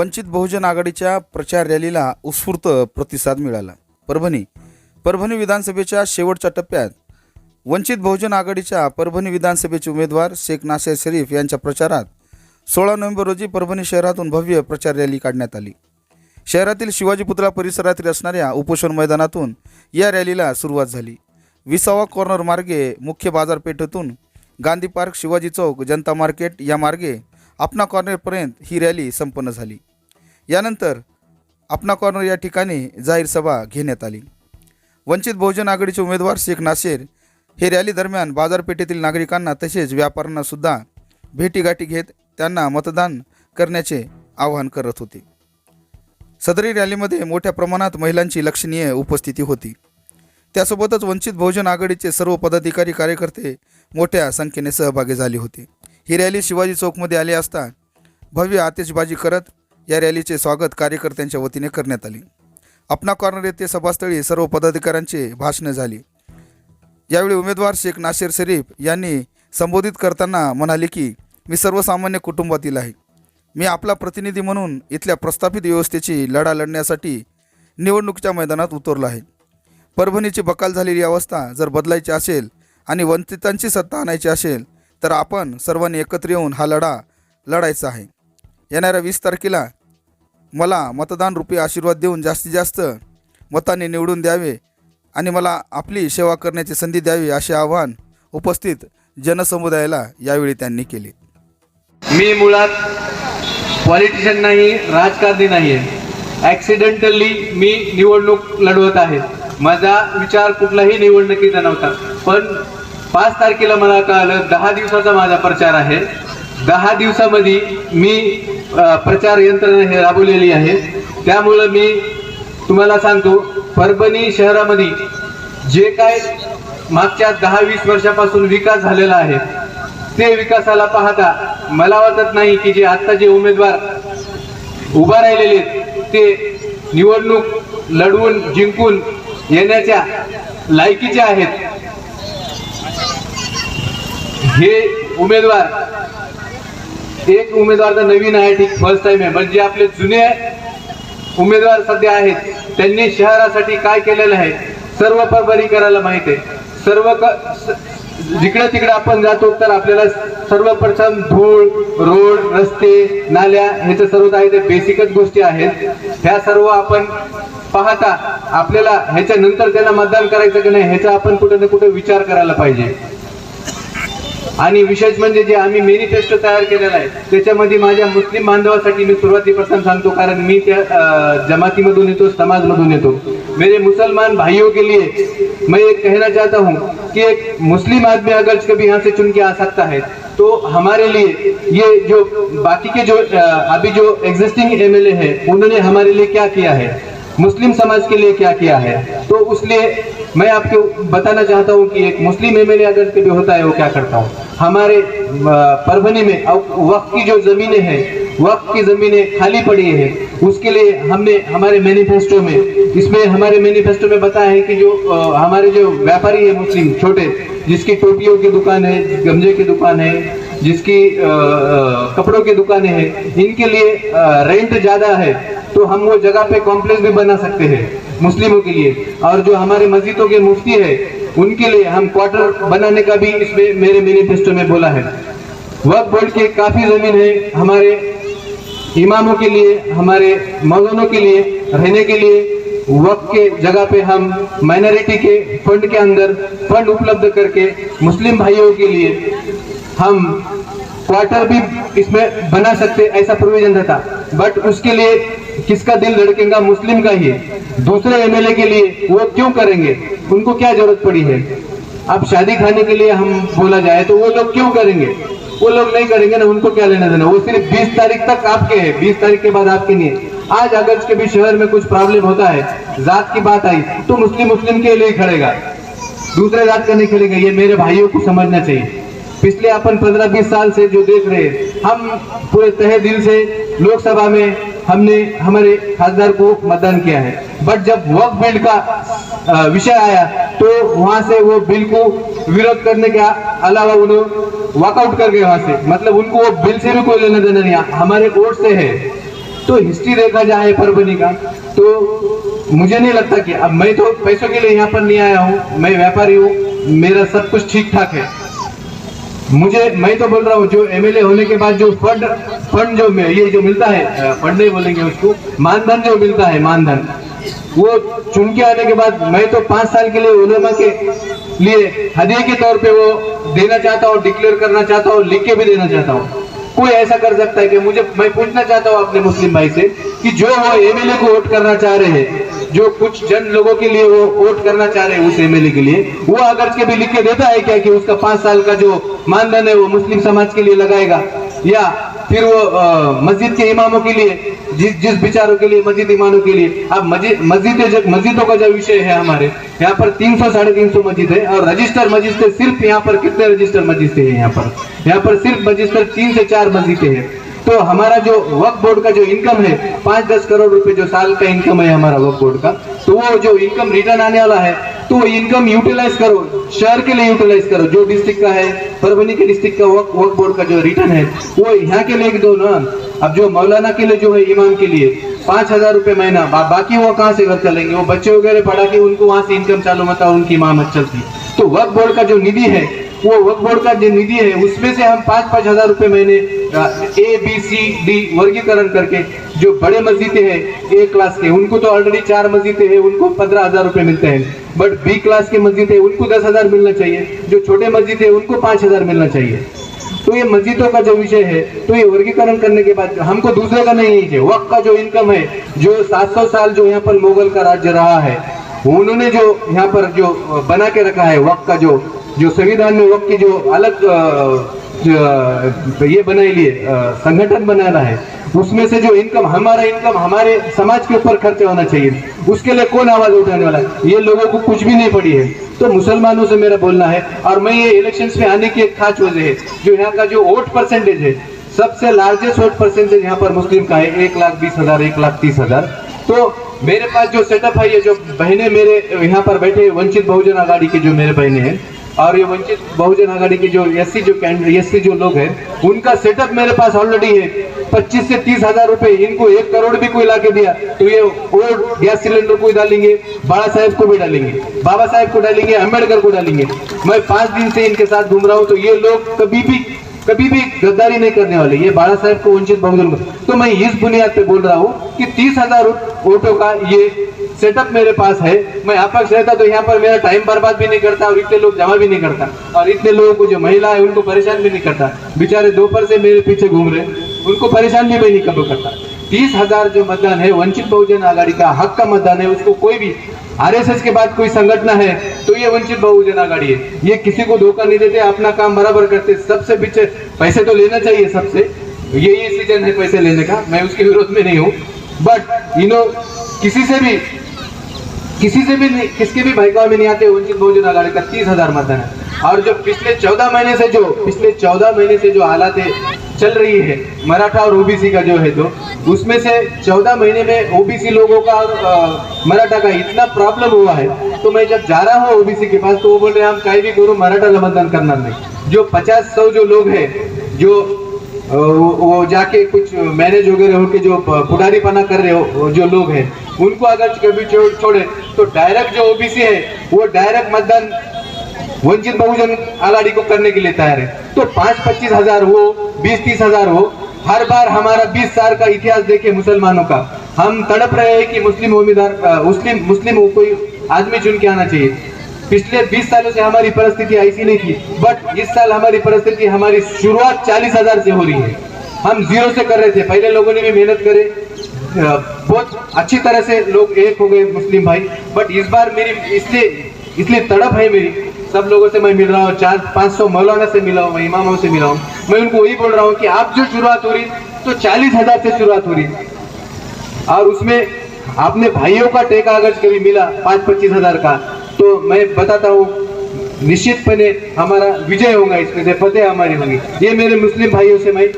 वंचित बहुजन आघाडीच्या प्रचार रॅलीला उत्स्फूर्त प्रतिसाद मिळाला। परभणी विधानसभेच्या शेवटच्या टप्प्यात वंचित बहुजन आघाडीच्या परभणी विधानसभेचे उमेदवार शेख नासेर शरीफ यांच्या प्रचारात 16 नोव्हेंबर रोजी परभणी शहरातून भव्य प्रचार रॅली काढण्यात आली। शहरातील शिवाजी पुतळा परिसरातील असणाऱ्या उपोषण मैदानातून या रॅलीला सुरुवात झाली। 20वा कॉर्नर मार्गे मुख्य बाजारपेठेतून गांधी पार्क, शिवाजी चौक, जनता मार्केट या मार्गे अपना कॉर्नरपर्यंत ही रॅली संपन्न झाली। यानंतर अपना कॉर्नर या ठिकाणी जाहीर सभा घेण्यात आली। वंचित बहुजन आघाडीचे उमेदवार शेख नासेर हे रॅली दरम्यान बाजारपेठेतील नागरिकांना तसेच व्यापाऱ्यांना सुद्धा भेटीगाठी घेत त्यांना मतदान करण्याचे आवाहन करत होते। सदरी रॅलीमध्ये मोठ्या प्रमाणात महिलांची लक्षणीय उपस्थिती होती। त्यासोबतच वंचित बहुजन आघाडीचे सर्व पदाधिकारी कार्यकर्ते मोठ्या संख्येने सहभागी झाले होते। ही रॅली शिवाजी चौकमध्ये आली असता भव्य आतिषबाजी करत या रॅलीचे स्वागत कार्यकर्त्यांच्या वतीने करण्यात आले। अपना कॉर्नर येथे सभास्थळी सर्व पदाधिकाऱ्यांचे भाषणे झाली। यावेळी उमेदवार शेख नासेर शरीफ यांनी संबोधित करताना म्हणाले की मी सर्वसामान्य कुटुंबातील आहे। मी आपला प्रतिनिधी म्हणून इथल्या प्रस्थापित व्यवस्थेची लढा लढण्यासाठी निवडणुकीच्या मैदानात उतरलो आहे। परभणीची बकाल झालेली अवस्था जर बदलायची असेल आणि वंचितांची सत्ता आणायची असेल तर आपण सर्वांनी एकत्र येऊन हा लढा लढायचा आहे। येणाऱ्या 20 तारखेला मला मतदान रूपी आशीर्वाद देऊन जास्तीत जास्त मतांनी निवडून द्यावे आणि मला आपली सेवा करण्याची संधी द्यावी असे आवाहन उपस्थित जनसमुदायाला यावेळी त्यांनी केले। मी मुळात पॉलिटिशियन नाही, राजकारणी नाही आहे। ॲक्सिडेंटली मी निवडणूक लढवत आहे। माझा विचार कुठलाही निवडणुकीचा नव्हता, पण 5 तारखेला मला कळलं 10 दिवसाचा माझा प्रचार आहे। 10 दिवसामध्ये मी प्रचार यंत्रणा हे राबवलेली आहे। त्यामुळे मी तुम्हाला सांगतो, परभणी शहरामध्ये जे काय मागच्या 10-20 वर्षापासून विकास झालेला आहे ते विकासाला पाहता मला वाटत नाही की जे आता जे उमेदवार उभा राहिलेले ते निवडणूक लढवून जिंकून येण्याच्या लायकीचे आहेत। हे उमेदवार एक उमेदवार तर नवीन आहे, ठीक, फर्स्ट टाइम आहे, पण जे आपले जुने उमेदवार सध्या आहेत त्यांनी शहरासाठी काय केलेलं आहे सर्व परभणीकराला माहित आहे। जिकडे तिकडे आपण जातो तर आपल्याला सर्वप्रथम धूळ, रोड, रस्ते, नाल्या ह्याचं सर्व आहे ते बेसिकच गोष्टी आहेत। ह्या सर्व आपण पाहता आपल्याला ह्याच्या नंतर त्यांना मतदान करायचं की नाही ह्याचा आपण कुठे ना कुठे विचार करायला पाहिजे। आणि विशेष म्हणजे जे आम्ही मॅनिफेस्टो तयार केलेला आहे त्याच्यामध्ये माझ्या मुस्लिम बांधवासाठी मी सुरुवातीपासून सांगतो, कारण मी त्या जमातीमधून येतो, समाजमधून येतो। मेरे मुसलमान भाइयों के लिए मैं ये कहना चाहता हूँ कि एक मुस्लिम आदमी अगर कभी यहाँ से चुन के आ सकता है तो हमारे लिए ये जो बाकी के जो अभी जो एग्जिस्टिंग एमएलए है उन्होंने हमारे लिए क्या किया है, मुस्लिम समाज के लिए क्या किया है, तो उसलिए मैं आपको बताना चाहता हूँ कि एक मुस्लिम एमएलए अगर कभी होता है वो क्या करता हूँ। हमारे परभणी में वक्फ की जो जमीनें हैं, वक्फ की जमीनें खाली पड़ी है, उसके लिए हमने हमारे मैनिफेस्टो में हमारे मैनिफेस्टो में बताया है कि जो हमारे जो व्यापारी है मुस्लिम छोटे, जिसकी टोपियों की दुकान है, गमजे की दुकान है, जिसकी कपड़ों की दुकानें हैं, इनके लिए रेंट ज्यादा है तो हम वो जगह पे कॉम्प्लेक्स भी बना सकते हैं मुस्लिमों के लिए। और जो हमारे मस्जिदों के मुफ्ती है उनके लिए हम क्वार्टर बनाने का भी इसमें मेरे मैनिफेस्टो में बोला है। वक्फ बोर्ड की काफी जमीन है हमारे इमामों के लिए, हमारे मौलानों के लिए रहने के लिए। वक्फ के जगह पे हम माइनॉरिटी के फंड के अंदर फंड उपलब्ध करके मुस्लिम भाइयों के लिए हम क्वार्टर भी इसमें बना सकते, ऐसा प्रोविजन रहता। बट उसके लिए किसका दिल धड़केगा, मुस्लिम का ही। दूसरे एमएलए के लिए वो क्यों करेंगे, उनको क्या जरूरत पड़ी है। अब शादी खाने के लिए हम बोला जाए तो वो लोग क्यों करेंगे, वो लोग नहीं करेंगे ना, उनको क्या लेना देना। वो सिर्फ 20 तारीख तक आपके है, 20 तारीख के बाद आपके नहीं है। आज अगर के भी शहर में कुछ प्रॉब्लम होता है, जात की बात आई तो मुस्लिम के लिए खड़ेगा, दूसरे जात का नहीं खड़ेगा। ये मेरे भाइयों को समझना चाहिए। पिछले अपन 15-20 साल से जो देख रहे हैं, हम पूरे तहे दिल से लोकसभा में हमने हमारे खासदार को मतदान किया है। बट जब वक्फ बिल का विषय आया तो वहां से वो बिल को विरोध करने के अलावा उन्होंने वॉकआउट कर गए वहां से। मतलब उनको वो बिल से भी कोई लेना देना नहीं, हमारे वोट से है। तो हिस्ट्री देखा जाए परभनी का, तो मुझे नहीं लगता कि अब मैं तो पैसों के लिए यहाँ पर नहीं आया हूँ, मैं व्यापारी हूँ, मेरा सब कुछ ठीक ठाक है। मैं तो बोल रहा हूँ जो एमएलए होने के बाद जो फंड जो ये जो मिलता है, फंड नहीं बोलेंगे उसको, मानधन जो मिलता है, मानधन, वो चुन के आने के बाद मैं तो 5 साल के लिए उलेमा के लिए हदिया के तौर पे वो देना चाहता हूँ, डिक्लेयर करना चाहता हूँ, लिख के भी देना चाहता हूँ। कोई ऐसा कर सकता है कि मैं पूछना चाहता हूँ अपने मुस्लिम भाई से कि जो वो एमएलए को वोट करना चाह रहे हैं, जो कुछ जन लोगों के लिए वो वोट करना चाह रहे हैं उस एमएलए के लिए, वो अगर के भी लिख के देता है क्या कि उसका 5 साल का जो मानधन है वो मुस्लिम समाज के लिए लगाएगा, या फिर वो मस्जिद के इमामों के लिए, जिस विचारों के लिए मस्जिद इमामों के लिए। अब मस्जिदों का जो विषय है, हमारे यहाँ पर 300 साढ़े 300 मस्जिद है, और रजिस्टर मस्जिद से सिर्फ यहाँ पर कितने रजिस्टर मस्जिद है, यहाँ पर सिर्फ रजिस्टर 3 से 4 मस्जिदें हैं। तो हमारा जो वक्फ बोर्ड का जो इनकम है 5-10 करोड़ रुपए जो साल का इनकम है हमारा वक्फ बोर्ड का, तो वो जो इनकम रिटर्न आने वाला है, तो वो इनकम यूटिलाइज करो, शहर के लिए यूटिलाइज करो। जो डिस्ट्रिक्ट का है, परभनी के डिस्ट्रिक्ट का वक्फ बोर्ड का जो रिटर्न है वो यहाँ के लिए दो ना। अब जो मौलाना के लिए जो है, इमाम के लिए 5,000 रुपए महीना, बाकी वो कहाँ से घर चलेंगे, वो बच्चे वगैरह पढ़ा के उनको वहां से इनकम चालू होता है, उनकी इमामत चलती। तो वक्फ बोर्ड का जो निधि है, वो वक्फ बोर्ड का जो निधि है उसमें से हम 5-5 हजार रुपए महीने ABCD वर्गीकरण करके, जो बड़े मस्जिदें हैं A क्लास के, उनको तो ऑलरेडी 4 मस्जिदें हैं, उनको 15,000 रुपए मिलते हैं, बट B क्लास के मस्जिद है उनको 10,000 मिलना चाहिए, जो छोटे मस्जिद है उनको 5,000 मिलना चाहिए। तो ये मस्जिदों का जो विषय है, तो ये वर्गीकरण करने के बाद हमको दूसरे का नहीं है, वक्फ का जो इनकम है, जो 700 साल जो यहाँ पर मुगल का राज्य रहा है, उन्होंने जो यहाँ पर जो बना के रखा है वक्फ का, जो संविधान में वक्फ की जो अलग ये बनाई लिए संगठन बनाना है, उसमें से जो इनकम हमारे समाज के ऊपर खर्च होना चाहिए। उसके लिए कौन आवाज उठाने वाला है? ये लोगों को कुछ भी नहीं पड़ी है। तो मुसलमानों से मेरा बोलना है, और मैं ये इलेक्शंस में आने की एक खास वजह है, जो यहाँ का जो वोट परसेंटेज है, सबसे लार्जेस्ट वोट परसेंटेज यहाँ पर मुस्लिम का है, 1,20,000 1,30,000। तो मेरे पास जो सेटअप है, ये जो बहने मेरे यहाँ पर बैठे वंचित बहुजन आघाड़ी के जो मेरे बहने हैं, और ये वंचित बहुजन आघाड़ी के जो एससी जो लोग हैं, उनका सेटअप मेरे पास ऑलरेडी है। 25 से 30 हजार रुपए, इनको 1 करोड़ भी कोई ला के दिया तो ये और गैस सिलेंडर को डालेंगे, बाबा साहेब को भी डालेंगे, बाबा साहेब को डालेंगे, अम्बेडकर को डालेंगे। मैं 5 दिन से इनके साथ घूम रहा हूँ, तो ये लोग कभी भी गद्दारी नहीं करने वाले, ये बाबा साहेब को, वंचित बहुजन को। तो मैं इस बुनियाद पे बोल रहा हूँ कि 30,000 वोटों का ये सेटअप मेरे पास है। मैं अपक्ष रहता तो यहाँ पर मेरा टाइम बर्बाद भी नहीं करता, और इतने लोग जमा भी नहीं करता, और इतने लोगों को जो महिला है उनको परेशान भी नहीं करता। बेचारे दोपहर से मेरे पीछे घूम रहे, उनको परेशान भी मैं नहीं कभी करता। 30,000 जो मतदान है वंचित बहुजन आघाड़ी का हक का मतदान है, उसको कोई भी आरएसएस के बाद कोई संगठन है तो ये वंचित बहुजन आघाड़ी है। ये किसी को धोखा नहीं देते, अपना काम बराबर करते। सबसे पीछे पैसे तो लेना चाहिए सबसे, यही सीजन है पैसे लेने का, मैं उसके विरोध में नहीं हूँ, बट किसके भी भयकाव में नहीं आते। वंचित बहुजन आघाड़ी का 30,000 मतदान है। और जो पिछले 14 महीने से जो हालात चल रही है मराठा और ओबीसी का जो है, तो उसमें से 14 महीने में ओबीसी लोगों का और मराठा का इतना प्रॉब्लम हुआ है। तो मैं जब जा रहा हूँ ओबीसी के पास, तो वो बोल रहे हैं हम कहीं भी करो, मराठा का मतदान करना नहीं। जो 50-100 जो लोग हैं, जो वो जाके कुछ मैनेज वगैरह होके जो पुडारी पना कर रहे हो जो लोग हैं, उनको अगर कभी छोड़े तो डायरेक्ट जो ओबीसी है वो डायरेक्ट मतदान वंचित बहुजन आघाड़ी को करने के लिए तैयार है। तो 5-25 हजार हो, 20-30 हजार हो, हर बार हमारा 20 साल का इतिहास देखे मुसलमानों का, हम तड़प रहे हैं कि मुस्लिम उम्मीदवार मुस्लिम कोई आदमी चुन के आना चाहिए। पिछले 20 सालों से हमारी परिस्थिति ऐसी नहीं थी, बट इस साल हमारी परिस्थिति, हमारी शुरुआत 40,000 से हो रही है। हम 0 से कर रहे थे, पहले लोगों ने भी मेहनत करे, बहुत अच्छी तरह से लोग एक हो गए मुस्लिम भाई। बट इस बार मेरी इसलिए तड़प है मेरी, सब लोगों से मैं मिल रहा हूँ, 400-500 मौलाना से मिला हूँ, मैं इमामों से मिला हूँ। मैं उनको वही बोल रहा हूँ कि आप जो शुरुआत हो रही तो 40,000 से शुरुआत हो रही, और उसमें आपने भाइयों का टेका अगर कभी मिला 5-25 हजार का, तो मैं बताता हूँ निश्चितपणे हमारा विजय होगा, इसमें से फतेह हमारी होगी। ये मेरे मुस्लिम भाइयों से मैं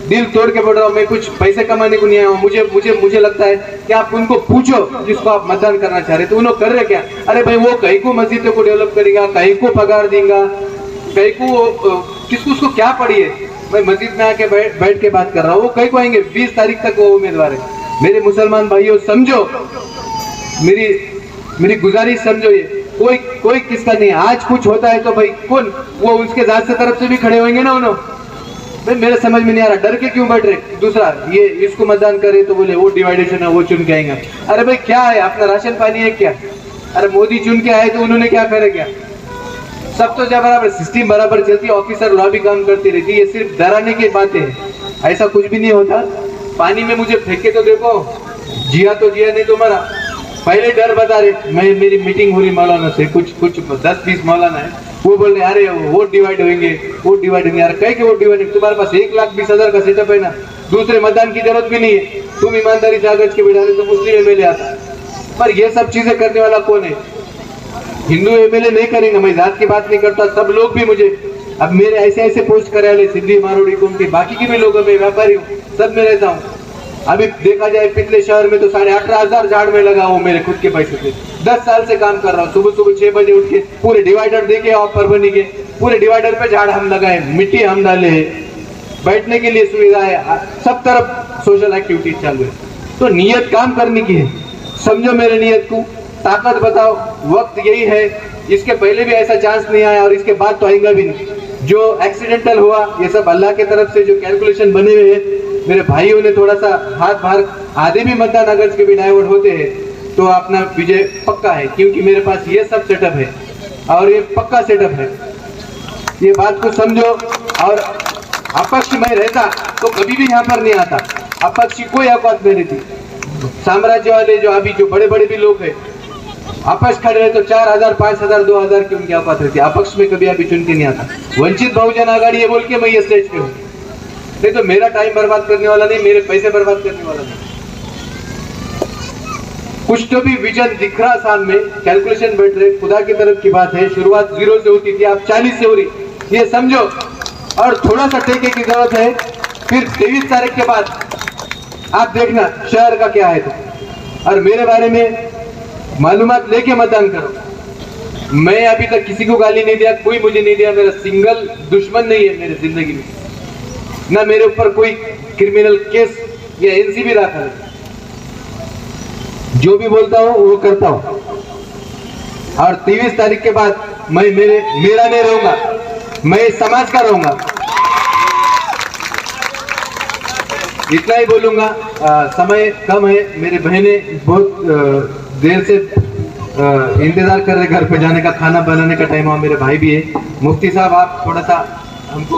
दिल तोड़ के बोल रहा हूँ, मैं कुछ पैसे कमाने को नहीं आया हूँ। मुझे लगता है कि आप उनको पूछो जिसको आप मतदान करना चाह रहे, तो उन्होंने कर रहे क्या? अरे भाई वो कहीं को मस्जिदों को डेवलप करेगा, कहीं को पगार देगा, कहीं को किसको उसको क्या पड़ी है? मैं मस्जिद में आके बैठ के बात कर रहा हूँ। वो कहीं को आएंगे, 20 तारीख तक वो उम्मीदवार है। मेरे मुसलमान भाइयों समझो, मेरी गुजारिश समझो, ये कोई किसका नहीं है। आज कुछ होता है तो भाई कौन, वो उसके जात से तरफ से भी खड़े होंगे ना उन्होंने। भाई मेरे समझ में नहीं आ रहा, डर के क्यों बैठ रहे। दूसरा, ये इसको मतदान करे तो बोले वो डिवाइडेशन है, वो चुन के आएंगे। अरे भाई क्या है, अपना राशन पानी है क्या? अरे मोदी चुन के आए तो उन्होंने क्या करे क्या? सब तो जब बराबर सिस्टम बराबर चलती, ऑफिसर लॉबी काम करती रहती है। ये सिर्फ डराने की बातें हैं, ऐसा कुछ भी नहीं होता। पानी में मुझे फेंके तो देखो, जिया तो जिया, नहीं तो मरा। पहले डर बता रहे। मेरी मीटिंग हो रही मौलाना से, कुछ 10-20 मौलाना है, वो बोल रहे अरे वोट डिवाइड होंगे, वोट डिवाइड होंगे। यार कहीं के वोट डिवाइड होंगे? तुम्हारे पास 1,20,000 का सेटअप है ना, दूसरे मतदान की जरूरत भी नहीं है। तुम ईमानदारी से कागज के बिठा दे तो मुस्लिम एमएलए आता। पर ये सब चीजें करने वाला कौन है? हिंदू एमएलए नहीं करेंगे। मैं जात की बात नहीं करता, सब लोग भी मुझे अब मेरे ऐसे पोस्ट करे वाले, सिंधी मारोड़ी कुमटी, बाकी के भी लोग, मैं व्यापारी हूँ, सब में रहता हूँ। अभी देखा जाए पिछले शहर में तो 18,500 झाड़ में लगा हूँ मेरे खुद के पैसे से। 10 साल से काम कर रहा हूँ। सुबह 6 बजे उठ के पूरे डिवाइडर देके और परभनी के पूरे डिवाइडर पे झाड़ हम लगाए, मिट्टी हम डाले है, बैठने के लिए सुविधा है, सब तरफ सोशल एक्टिविटीज चालू है। तो नियत काम करने की है, समझो मेरे नियत को, ताकत बताओ। वक्त यही है, इसके पहले भी ऐसा चांस नहीं आया और इसके बाद तो आएगा भी नहीं। जो एक्सीडेंटल हुआ ये सब अल्लाह के तरफ से जो कैलकुलेशन बने हुए हैं। मेरे भाइयों ने थोड़ा सा हाथ बाहर, आधे भी मतदान अगर के भी डाइवर्ट होते हैं तो अपना विजय पक्का है, क्योंकि मेरे पास ये सब सेटअप है और ये पक्का सेटअप है। ये बात को समझो। और अपक्ष में रहता तो कभी भी यहाँ पर नहीं आता। अपक्ष की कोई औकात नहीं रहती। साम्राज्य वाले जो अभी जो बड़े बड़े भी लोग हैं, अपक्ष खड़े रहे तो 4,000, 5,000, 2,000 की उनकी औकात रहती है। अपक्ष में कभी अभी चुन के नहीं आता। वंचित बहुजन आघाड़ी ये बोल के मैं ये स्टेज पे हूँ, नहीं तो मेरा टाइम बर्बाद करने वाला नहीं, मेरे पैसे बर्बाद करने वाला नहीं। कुछ तो भी विजन दिख रहा सामने, कैलकुलेशन बैठ रहे, खुदा की तरफ की बात है। शुरुआत 0 से होती थी, आप 40 से हो रही, ये समझो। और थोड़ा सा टेके की जरूरत है। फिर 23 तारीख के बाद आप देखना शहर का क्या है तो। और मेरे बारे में मालूमात लेके मतदान करो। मैं अभी तक किसी को गाली नहीं दिया, कोई मुझे नहीं दिया। मेरा सिंगल दुश्मन नहीं है मेरी जिंदगी में, ना मेरे ऊपर कोई क्रिमिनल केस या एनसीबी दाखिल है। जो भी बोलता हूँ वो करता हूँ। और 23 तारीख के बाद मैं मेरा नहीं रहूंगा, मैं समाज का रहूंगा। इतना ही बोलूंगा। समय कम है, मेरी बहनें बहुत देर से इंतजार कर रहे घर पे जाने का, खाना बनाने का टाइम हुआ। मेरे भाई भी है। मुफ्ती साहब आप थोड़ा सा हमको